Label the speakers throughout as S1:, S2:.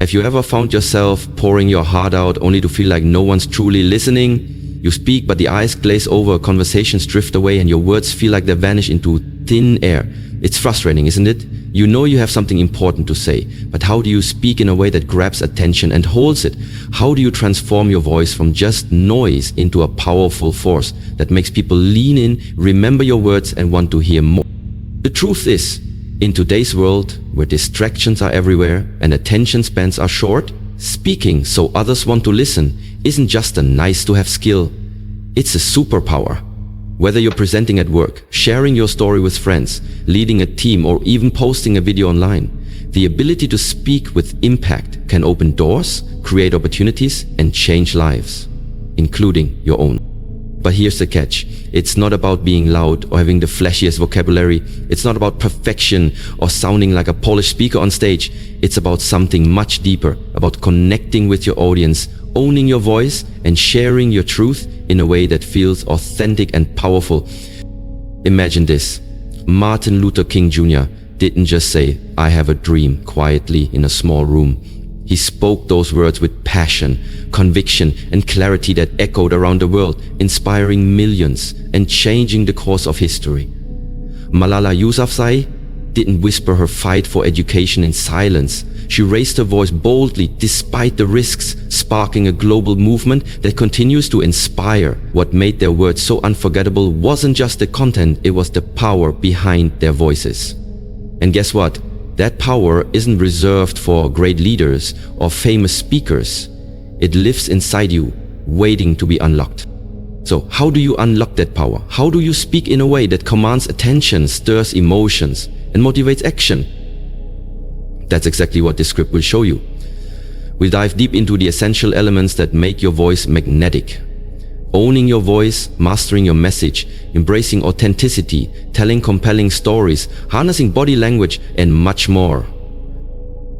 S1: Have you ever found yourself pouring your heart out only to feel like no one's truly listening? You speak, but the eyes glaze over, conversations drift away, and your words feel like they vanish into thin air. It's frustrating, isn't it? You know you have something important to say, but how do you speak in a way that grabs attention and holds it? How do you transform your voice from just noise into a powerful force that makes people lean in, remember your words, and want to hear more? The truth is, in today's world, where distractions are everywhere and attention spans are short, speaking so others want to listen isn't just a nice-to-have skill, it's a superpower. Whether you're presenting at work, sharing your story with friends, leading a team, or even posting a video online, the ability to speak with impact can open doors, create opportunities, and change lives, including your own. But here's the catch. It's not about being loud or having the flashiest vocabulary. It's not about perfection or sounding like a polished speaker on stage. It's about something much deeper, about connecting with your audience, owning your voice, and sharing your truth in a way that feels authentic and powerful. Imagine this. Martin Luther King Jr. didn't just say, "I have a dream," quietly in a small room. He spoke those words with passion, conviction, and clarity that echoed around the world, inspiring millions and changing the course of history. Malala Yousafzai didn't whisper her fight for education in silence. She raised her voice boldly despite the risks, sparking a global movement that continues to inspire. What made their words so unforgettable wasn't just the content, it was the power behind their voices. And guess what? That power isn't reserved for great leaders or famous speakers. It lives inside you, waiting to be unlocked. So how do you unlock that power? How do you speak in a way that commands attention, stirs emotions, and motivates action? That's exactly what this script will show you. We'll dive deep into the essential elements that make your voice magnetic. Owning your voice, mastering your message, embracing authenticity, telling compelling stories, harnessing body language, and much more.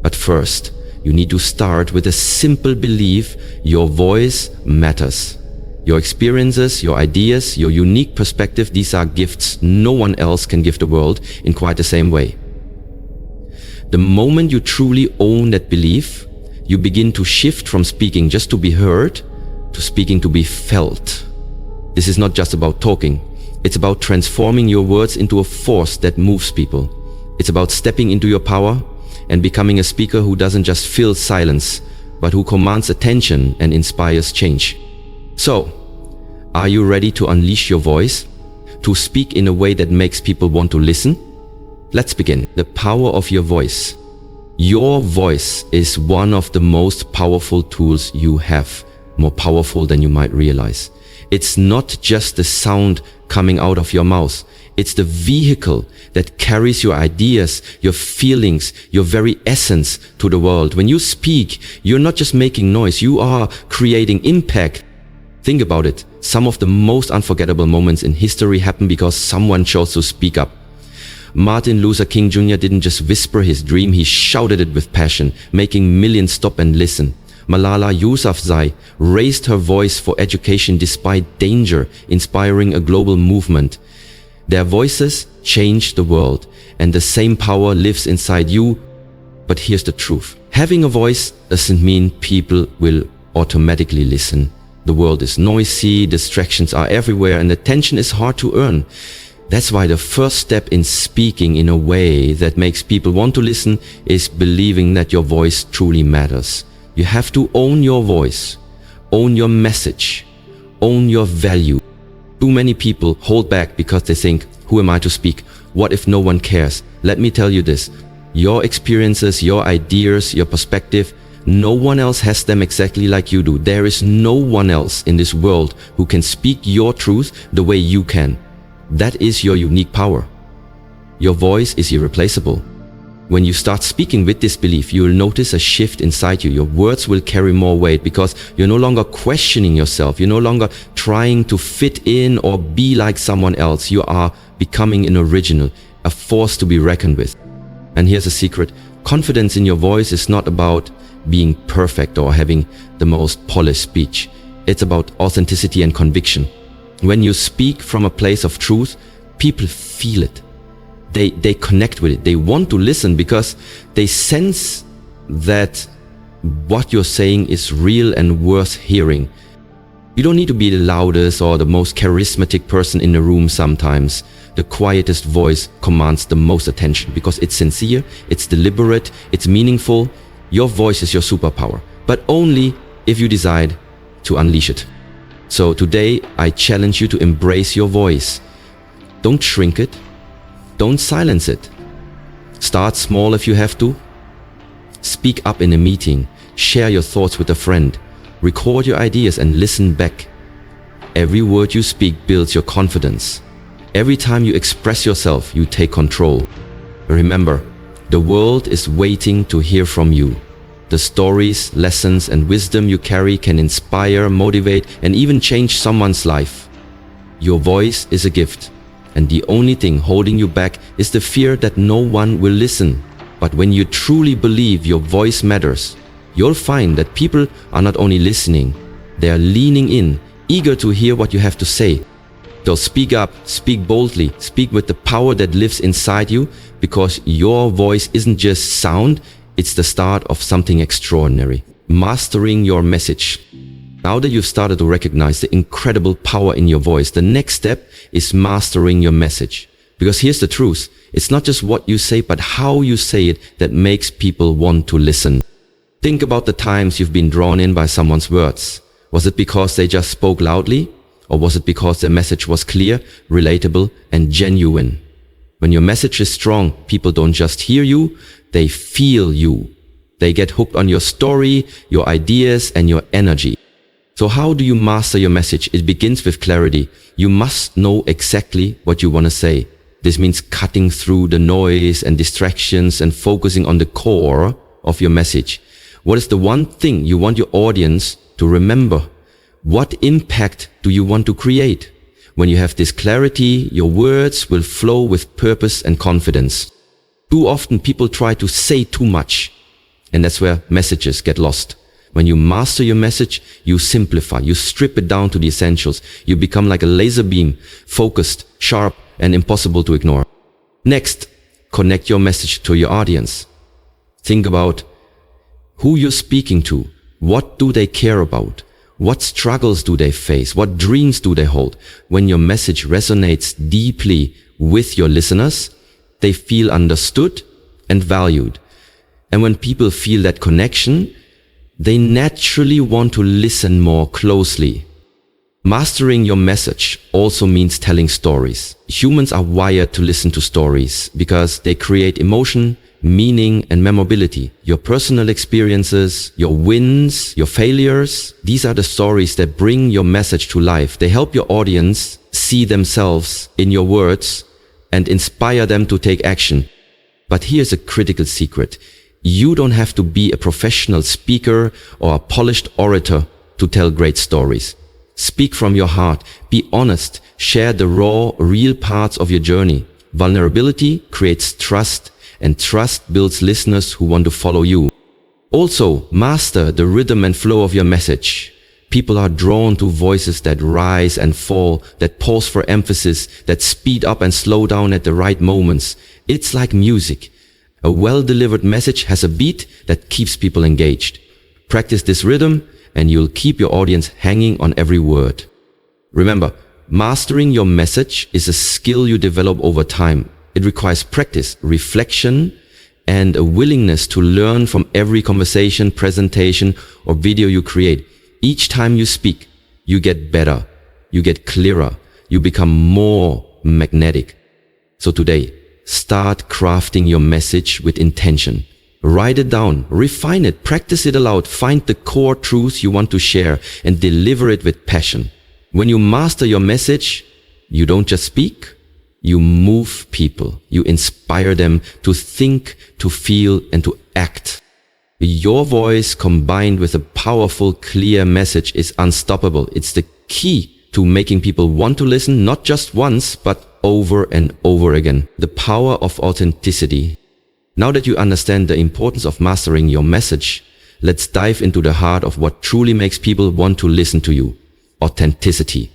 S1: But first, you need to start with a simple belief: your voice matters. Your experiences, your ideas, your unique perspective, these are gifts no one else can give the world in quite the same way. The moment you truly own that belief, you begin to shift from speaking just to be heard to speaking to be felt. This is not just about talking. It's about transforming your words into a force that moves people. It's about stepping into your power and becoming a speaker who doesn't just fill silence, but who commands attention and inspires change. So, are you ready to unleash your voice? To speak in a way that makes people want to listen? Let's begin. The power of your voice. Your voice is one of the most powerful tools you have, more powerful than you might realize. It's not just the sound coming out of your mouth. It's the vehicle that carries your ideas, your feelings, your very essence to the world. When you speak, you're not just making noise, you are creating impact. Think about it. Some of the most unforgettable moments in history happen because someone chose to speak up. Martin Luther King Jr. didn't just whisper his dream, he shouted it with passion, making millions stop and listen. Malala Yousafzai raised her voice for education despite danger, inspiring a global movement. Their voices changed the world, and the same power lives inside you. But here's the truth. Having a voice doesn't mean people will automatically listen. The world is noisy, distractions are everywhere, and attention is hard to earn. That's why the first step in speaking in a way that makes people want to listen is believing that your voice truly matters. You have to own your voice, own your message, own your value. Too many people hold back because they think, who am I to speak? What if no one cares? Let me tell you this, your experiences, your ideas, your perspective, no one else has them exactly like you do. There is no one else in this world who can speak your truth the way you can. That is your unique power. Your voice is irreplaceable. When you start speaking with this belief, you will notice a shift inside you. Your words will carry more weight because you're no longer questioning yourself. You're no longer trying to fit in or be like someone else. You are becoming an original, a force to be reckoned with. And here's a secret. Confidence in your voice is not about being perfect or having the most polished speech. It's about authenticity and conviction. When you speak from a place of truth, people feel it. They connect with it. They want to listen because they sense that what you're saying is real and worth hearing. You don't need to be the loudest or the most charismatic person in the room sometimes. The quietest voice commands the most attention because it's sincere, it's deliberate, it's meaningful. Your voice is your superpower, but only if you decide to unleash it. So today, I challenge you to embrace your voice. Don't shrink it. Don't silence it. Start small if you have to. Speak up in a meeting. Share your thoughts with a friend. Record your ideas and listen back. Every word you speak builds your confidence. Every time you express yourself, you take control. Remember, the world is waiting to hear from you. The stories, lessons, and wisdom you carry can inspire, motivate, and even change someone's life. Your voice is a gift, and the only thing holding you back is the fear that no one will listen. But when you truly believe your voice matters, you'll find that people are not only listening, they are leaning in, eager to hear what you have to say. So speak up, speak boldly, speak with the power that lives inside you, because your voice isn't just sound, it's the start of something extraordinary. Mastering your message. Now that you've started to recognize the incredible power in your voice, the next step is mastering your message. Because here's the truth, it's not just what you say, but how you say it that makes people want to listen. Think about the times you've been drawn in by someone's words. Was it because they just spoke loudly? Or was it because their message was clear, relatable, and genuine? When your message is strong, people don't just hear you, they feel you. They get hooked on your story, your ideas, and your energy. So how do you master your message? It begins with clarity. You must know exactly what you want to say. This means cutting through the noise and distractions and focusing on the core of your message. What is the one thing you want your audience to remember? What impact do you want to create? When you have this clarity, your words will flow with purpose and confidence. Too often people try to say too much, and that's where messages get lost. When you master your message, you simplify, you strip it down to the essentials. You become like a laser beam, focused, sharp, and impossible to ignore. Next, connect your message to your audience. Think about who you're speaking to. What do they care about? What struggles do they face? What dreams do they hold? When your message resonates deeply with your listeners, they feel understood and valued. And when people feel that connection, they naturally want to listen more closely. Mastering your message also means telling stories. Humans are wired to listen to stories because they create emotion, meaning, and memorability. Your personal experiences, your wins, your failures, these are the stories that bring your message to life. They help your audience see themselves in your words and inspire them to take action. But here's a critical secret. You don't have to be a professional speaker or a polished orator to tell great stories. Speak from your heart. Be honest. Share the raw, real parts of your journey. Vulnerability creates trust, and trust builds listeners who want to follow you. Also, master the rhythm and flow of your message. People are drawn to voices that rise and fall, that pause for emphasis, that speed up and slow down at the right moments. It's like music. A well-delivered message has a beat that keeps people engaged. Practice this rhythm and you'll keep your audience hanging on every word. Remember, mastering your message is a skill you develop over time. It requires practice, reflection, and a willingness to learn from every conversation, presentation, or video you create. Each time you speak, you get better, you get clearer, you become more magnetic. So today, start crafting your message with intention. Write it down, refine it, practice it aloud, find the core truths you want to share, and deliver it with passion. When you master your message, you don't just speak, you move people. You inspire them to think, to feel, and to act. Your voice combined with a powerful, clear message is unstoppable. It's the key to making people want to listen, not just once, but over and over again. The power of authenticity. Now that you understand the importance of mastering your message, let's dive into the heart of what truly makes people want to listen to you. Authenticity.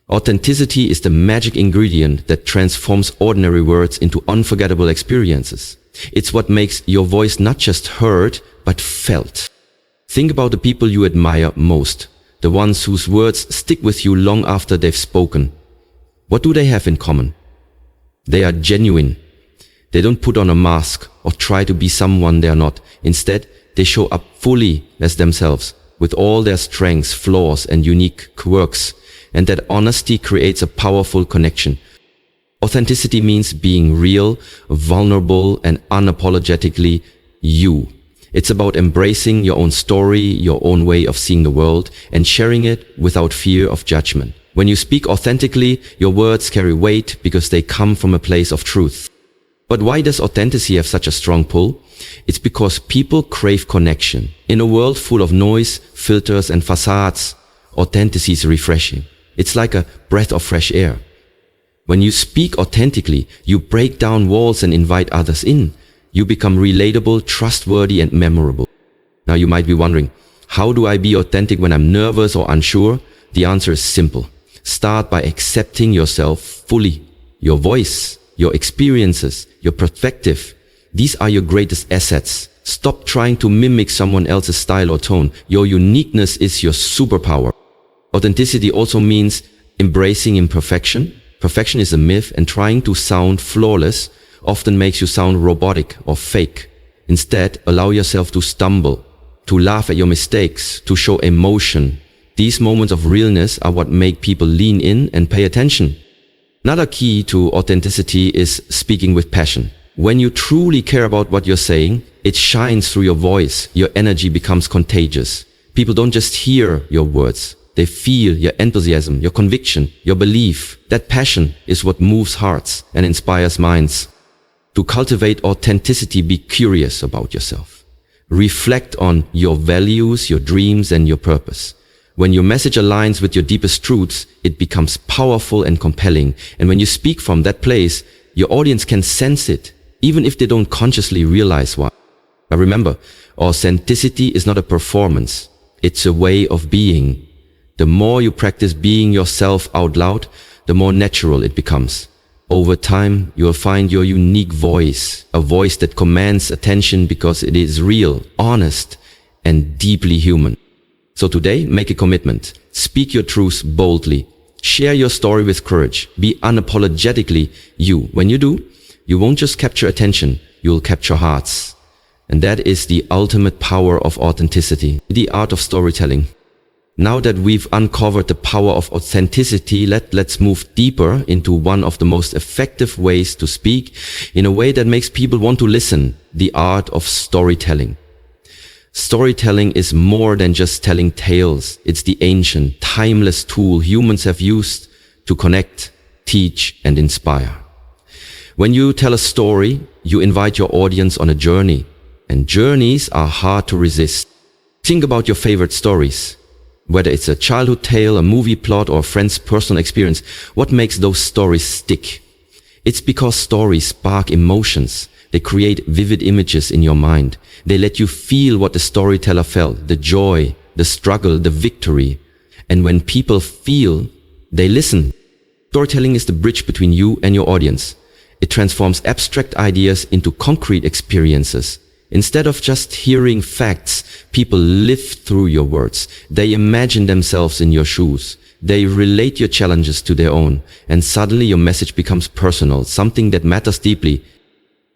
S1: Authenticity is the magic ingredient that transforms ordinary words into unforgettable experiences. It's what makes your voice not just heard, but felt. Think about the people you admire most, the ones whose words stick with you long after they've spoken. What do they have in common? They are genuine. They don't put on a mask or try to be someone they are not. Instead, they show up fully as themselves, with all their strengths, flaws, and unique quirks. And that honesty creates a powerful connection. Authenticity means being real, vulnerable, and unapologetically you. It's about embracing your own story, your own way of seeing the world, and sharing it without fear of judgment. When you speak authentically, your words carry weight because they come from a place of truth. But why does authenticity have such a strong pull? It's because people crave connection. In a world full of noise, filters, and facades, authenticity is refreshing. It's like a breath of fresh air. When you speak authentically, you break down walls and invite others in. You become relatable, trustworthy, and memorable. Now you might be wondering, how do I be authentic when I'm nervous or unsure? The answer is simple. Start by accepting yourself fully. Your voice, your experiences, your perspective. These are your greatest assets. Stop trying to mimic someone else's style or tone. Your uniqueness is your superpower. Authenticity also means embracing imperfection. Perfection is a myth, and trying to sound flawless often makes you sound robotic or fake. Instead, allow yourself to stumble, to laugh at your mistakes, to show emotion. These moments of realness are what make people lean in and pay attention. Another key to authenticity is speaking with passion. When you truly care about what you're saying, it shines through your voice. Your energy becomes contagious. People don't just hear your words. They feel your enthusiasm, your conviction, your belief. That passion is what moves hearts and inspires minds. To cultivate authenticity, be curious about yourself. Reflect on your values, your dreams, and your purpose. When your message aligns with your deepest truths, it becomes powerful and compelling. And when you speak from that place, your audience can sense it, even if they don't consciously realize why. But remember, authenticity is not a performance. It's a way of being. The more you practice being yourself out loud, the more natural it becomes. Over time, you'll find your unique voice, a voice that commands attention because it is real, honest, and deeply human. So today, make a commitment. Speak your truth boldly. Share your story with courage. Be unapologetically you. When you do, you won't just capture attention, you'll capture hearts. And that is the ultimate power of authenticity, the art of storytelling. Now that we've uncovered the power of authenticity, let's move deeper into one of the most effective ways to speak in a way that makes people want to listen, the art of storytelling. Storytelling is more than just telling tales. It's the ancient, timeless tool humans have used to connect, teach, and inspire. When you tell a story, you invite your audience on a journey, and journeys are hard to resist. Think about your favorite stories. Whether it's a childhood tale, a movie plot, or a friend's personal experience, what makes those stories stick? It's because stories spark emotions. They create vivid images in your mind. They let you feel what the storyteller felt, the joy, the struggle, the victory. And when people feel, they listen. Storytelling is the bridge between you and your audience. It transforms abstract ideas into concrete experiences. Instead of just hearing facts, people live through your words. They imagine themselves in your shoes. They relate your challenges to their own. And suddenly your message becomes personal, something that matters deeply.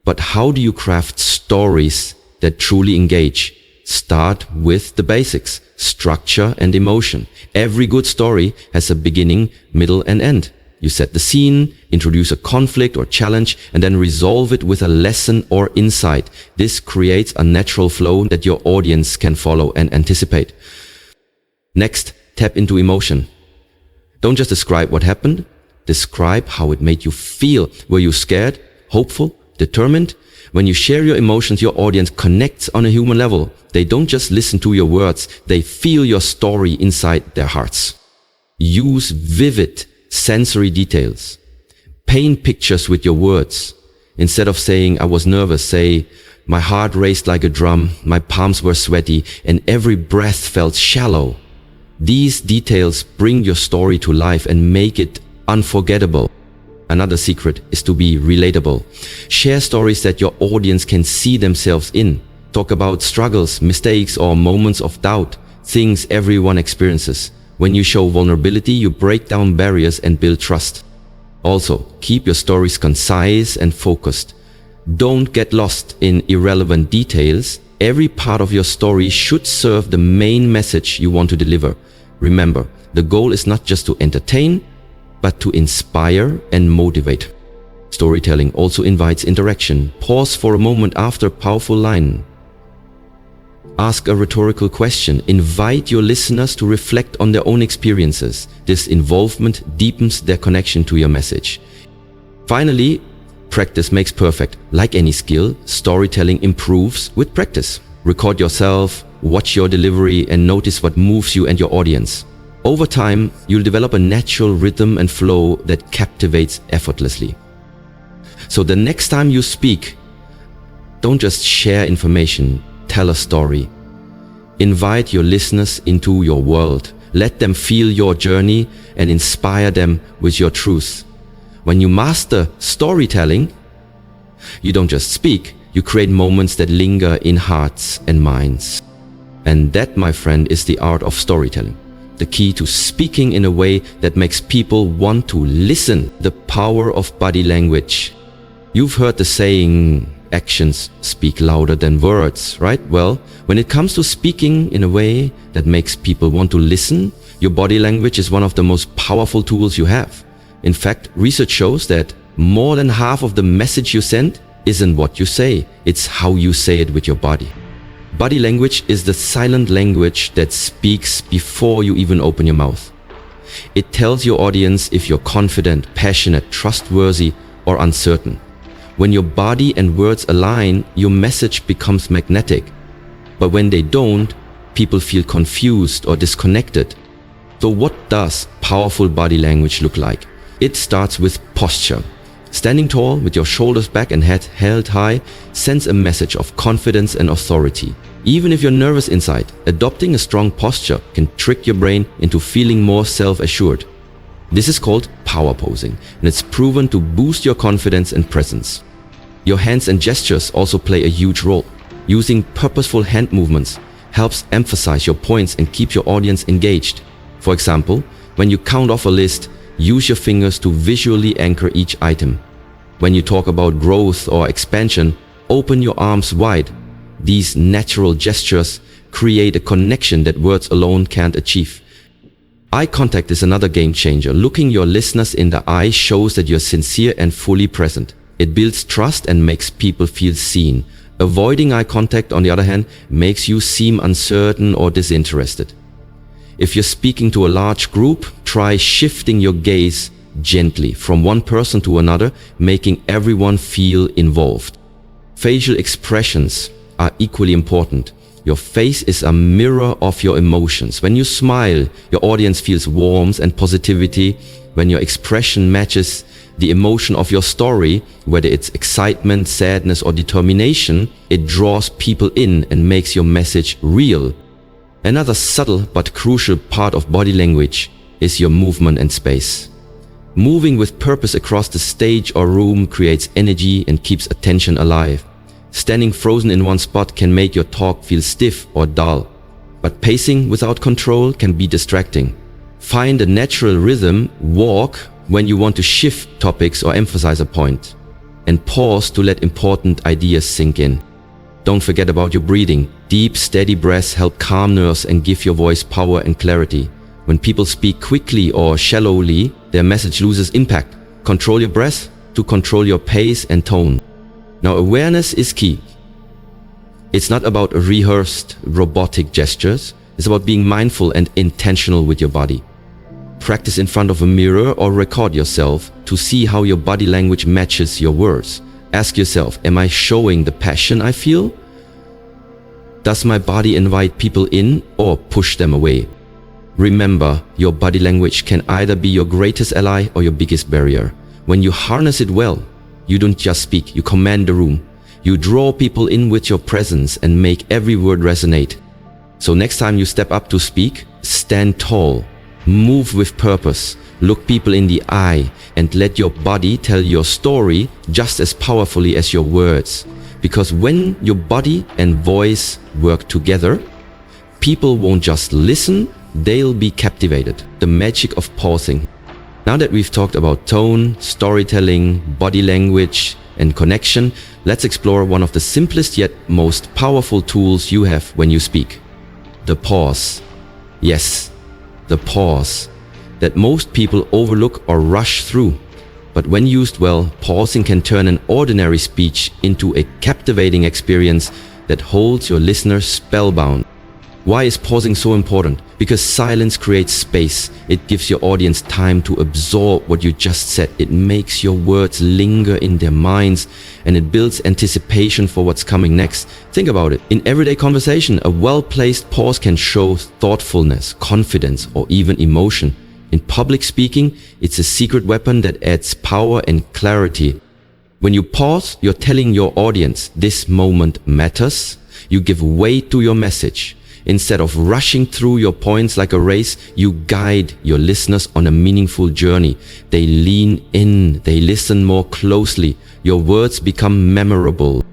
S1: But how do you craft stories that truly engage? Start with the basics, structure and emotion. Every good story has a beginning, middle, and end. You set the scene, introduce a conflict or challenge, and then resolve it with a lesson or insight. This creates a natural flow that your audience can follow and anticipate. Next, tap into emotion. Don't just describe what happened. Describe how it made you feel. Were you scared, hopeful, determined? When you share your emotions, your audience connects on a human level. They don't just listen to your words. They feel your story inside their hearts. Use vivid sensory details. Paint pictures with your words. Instead of saying, I was nervous, say, my heart raced like a drum, my palms were sweaty, and every breath felt shallow. These details bring your story to life and make it unforgettable. Another secret is to be relatable. Share stories that your audience can see themselves in. Talk about struggles, mistakes, or moments of doubt, things everyone experiences. When you show vulnerability, you break down barriers and build trust. Also, keep your stories concise and focused. Don't get lost in irrelevant details. Every part of your story should serve the main message you want to deliver. Remember, the goal is not just to entertain, but to inspire and motivate. Storytelling also invites interaction. Pause for a moment after a powerful line. Ask a rhetorical question. Invite your listeners to reflect on their own experiences. This involvement deepens their connection to your message. Finally, practice makes perfect. Like any skill, storytelling improves with practice. Record yourself, watch your delivery, and notice what moves you and your audience. Over time, you'll develop a natural rhythm and flow that captivates effortlessly. So the next time you speak, don't just share information, tell a story. Invite your listeners into your world. Let them feel your journey and inspire them with your truth. When you master storytelling, you don't just speak, you create moments that linger in hearts and minds. And that, my friend, is the art of storytelling. The key to speaking in a way that makes people want to listen. The power of body language. You've heard the saying, actions speak louder than words, right? Well, when it comes to speaking in a way that makes people want to listen, your body language is one of the most powerful tools you have. In fact, research shows that more than half of the message you send isn't what you say, it's how you say it with your body. Body language is the silent language that speaks before you even open your mouth. It tells your audience if you're confident, passionate, trustworthy, or uncertain. When your body and words align, your message becomes magnetic. But when they don't, people feel confused or disconnected. So what does powerful body language look like? It starts with posture. Standing tall with your shoulders back and head held high sends a message of confidence and authority. Even if you're nervous inside, adopting a strong posture can trick your brain into feeling more self-assured. This is called power posing, and it's proven to boost your confidence and presence. Your hands and gestures also play a huge role. Using purposeful hand movements helps emphasize your points and keep your audience engaged. For example, when you count off a list, use your fingers to visually anchor each item. When you talk about growth or expansion, open your arms wide. These natural gestures create a connection that words alone can't achieve. Eye contact is another game changer. Looking your listeners in the eye shows that you're sincere and fully present. It builds trust and makes people feel seen. Avoiding eye contact, on the other hand, makes you seem uncertain or disinterested. If you're speaking to a large group, try shifting your gaze gently from one person to another, making everyone feel involved. Facial expressions are equally important. Your face is a mirror of your emotions. When you smile, your audience feels warmth and positivity. When your expression matches the emotion of your story, whether it's excitement, sadness, or determination, it draws people in and makes your message real. Another subtle but crucial part of body language is your movement and space. Moving with purpose across the stage or room creates energy and keeps attention alive. Standing frozen in one spot can make your talk feel stiff or dull, but pacing without control can be distracting. Find a natural rhythm, walk when you want to shift topics or emphasize a point, and pause to let important ideas sink in. Don't forget about your breathing. Deep, steady breaths help calm nerves and give your voice power and clarity. When people speak quickly or shallowly, their message loses impact. Control your breath to control your pace and tone. Now, awareness is key. It's not about rehearsed, robotic gestures. It's about being mindful and intentional with your body. Practice in front of a mirror or record yourself to see how your body language matches your words. Ask yourself, am I showing the passion I feel? Does my body invite people in or push them away? Remember, your body language can either be your greatest ally or your biggest barrier. When you harness it well, you don't just speak, you command the room. You draw people in with your presence and make every word resonate. So next time you step up to speak, stand tall, move with purpose, look people in the eye, and let your body tell your story just as powerfully as your words. Because when your body and voice work together, people won't just listen, they'll be captivated. The magic of pausing. Now that we've talked about tone, storytelling, body language, and connection, let's explore one of the simplest yet most powerful tools you have when you speak. The pause. Yes, the pause that most people overlook or rush through. But when used well, pausing can turn an ordinary speech into a captivating experience that holds your listeners spellbound. Why is pausing so important? Because silence creates space. It gives your audience time to absorb what you just said. It makes your words linger in their minds, and it builds anticipation for what's coming next. Think about it. In everyday conversation, a well-placed pause can show thoughtfulness, confidence, or even emotion. In public speaking, it's a secret weapon that adds power and clarity. When you pause, you're telling your audience this moment matters. You give weight to your message. Instead of rushing through your points like a race, you guide your listeners on a meaningful journey. They lean in, they listen more closely. Your words become memorable.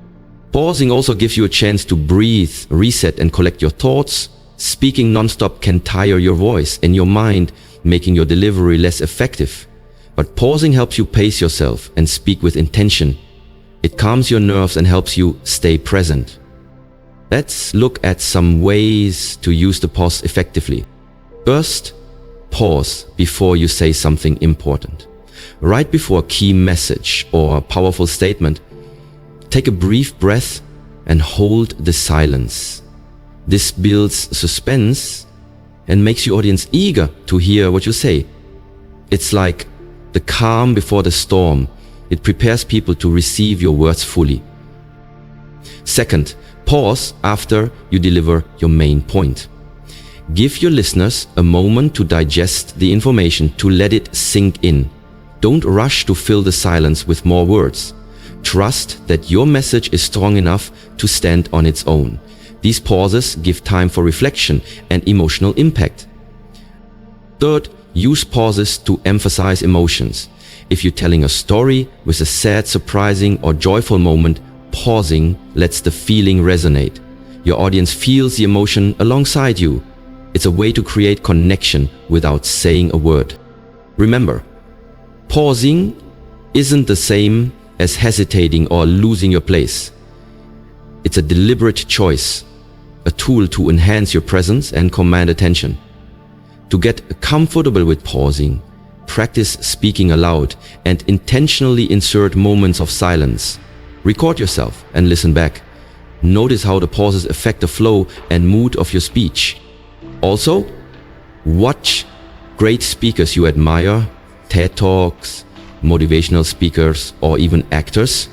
S1: Pausing also gives you a chance to breathe, reset, and collect your thoughts. Speaking non-stop can tire your voice and your mind, making your delivery less effective. But pausing helps you pace yourself and speak with intention. It calms your nerves and helps you stay present. Let's look at some ways to use the pause effectively. First, pause before you say something important. Right before a key message or a powerful statement, take a brief breath and hold the silence. This builds suspense and makes your audience eager to hear what you say. It's like the calm before the storm. It prepares people to receive your words fully. Second, pause after you deliver your main point. Give your listeners a moment to digest the information, to let it sink in. Don't rush to fill the silence with more words. Trust that your message is strong enough to stand on its own. These pauses give time for reflection and emotional impact. Third, use pauses to emphasize emotions. If you're telling a story with a sad, surprising, or joyful moment, pausing lets the feeling resonate. Your audience feels the emotion alongside you. It's a way to create connection without saying a word. Remember, pausing isn't the same as hesitating or losing your place. It's a deliberate choice, a tool to enhance your presence and command attention. To get comfortable with pausing, practice speaking aloud and intentionally insert moments of silence. Record yourself and listen back. Notice how the pauses affect the flow and mood of your speech. Also, watch great speakers you admire, TED Talks, motivational speakers, or even actors.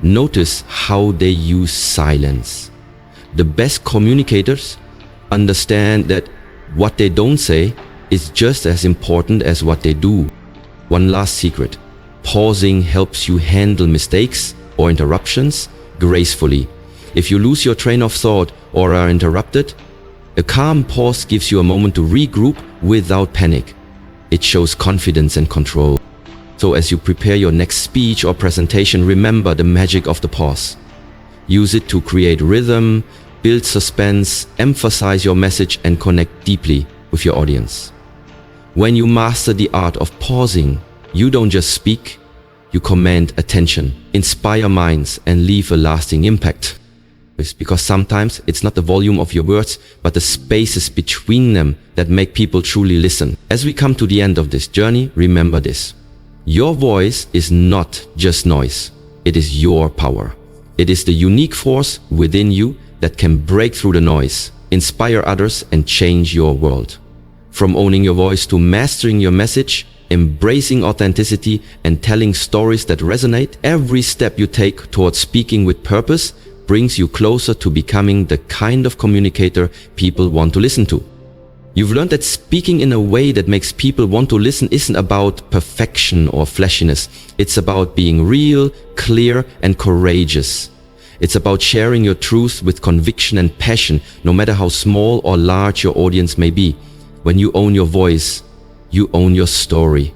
S1: Notice how they use silence. The best communicators understand that what they don't say is just as important as what they do. One last secret: pausing helps you handle mistakes or interruptions gracefully. If you lose your train of thought or are interrupted, a calm pause gives you a moment to regroup without panic. It shows confidence and control. So as you prepare your next speech or presentation, remember the magic of the pause. Use it to create rhythm, build suspense, emphasize your message, and connect deeply with your audience. When you master the art of pausing, you don't just speak, you command attention, inspire minds, and leave a lasting impact. It's because sometimes it's not the volume of your words, but the spaces between them that make people truly listen. As we come to the end of this journey, remember this: your voice is not just noise, it is your power. It is the unique force within you that can break through the noise, inspire others, and change your world. From owning your voice to mastering your message, embracing authenticity, and telling stories that resonate, every step you take towards speaking with purpose brings you closer to becoming the kind of communicator people want to listen to. You've learned that speaking in a way that makes people want to listen isn't about perfection or flashiness. It's about being real, clear, and courageous. It's about sharing your truth with conviction and passion, no matter how small or large your audience may be. When you own your voice, you own your story.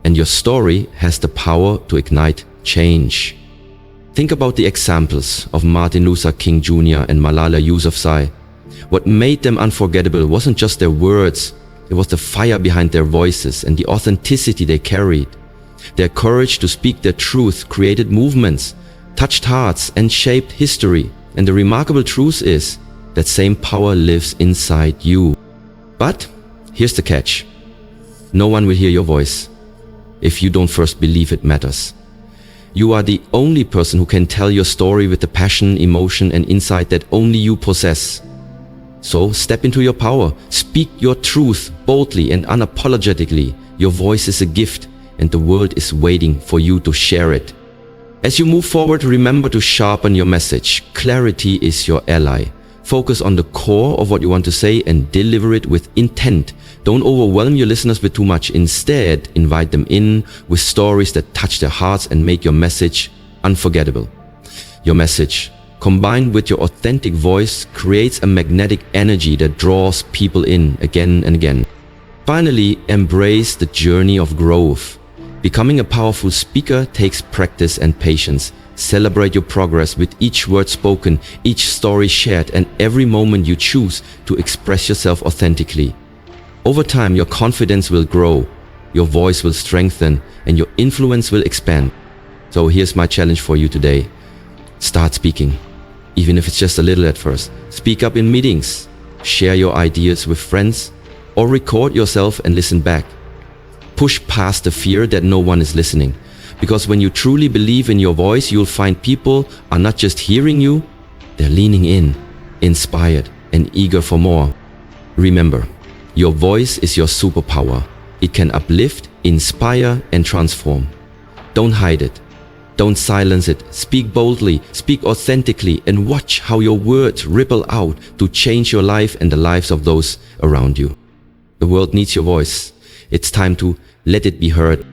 S1: And your story has the power to ignite change. Think about the examples of Martin Luther King Jr. and Malala Yousafzai. What made them unforgettable wasn't just their words, it was the fire behind their voices and the authenticity they carried. Their courage to speak their truth created movements, touched hearts, and shaped history. And the remarkable truth is that same power lives inside you. But here's the catch. No one will hear your voice if you don't first believe it matters. You are the only person who can tell your story with the passion, emotion, and insight that only you possess. So step into your power, speak your truth boldly and unapologetically. Your voice is a gift and the world is waiting for you to share it. As you move forward, remember to sharpen your message. Clarity is your ally. Focus on the core of what you want to say and deliver it with intent. Don't overwhelm your listeners with too much. Instead, invite them in with stories that touch their hearts and make your message unforgettable. Your message, combined with your authentic voice, creates a magnetic energy that draws people in again and again. Finally, embrace the journey of growth. Becoming a powerful speaker takes practice and patience. Celebrate your progress with each word spoken, each story shared, and every moment you choose to express yourself authentically. Over time, your confidence will grow, your voice will strengthen, and your influence will expand. So here's my challenge for you today. Start speaking, even if it's just a little at first. Speak up in meetings, share your ideas with friends, or record yourself and listen back. Push past the fear that no one is listening. Because when you truly believe in your voice, you'll find people are not just hearing you, they're leaning in, inspired, and eager for more. Remember, your voice is your superpower. It can uplift, inspire, and transform. Don't hide it. Don't silence it. Speak boldly, speak authentically, and watch how your words ripple out to change your life and the lives of those around you. The world needs your voice. It's time to let it be heard.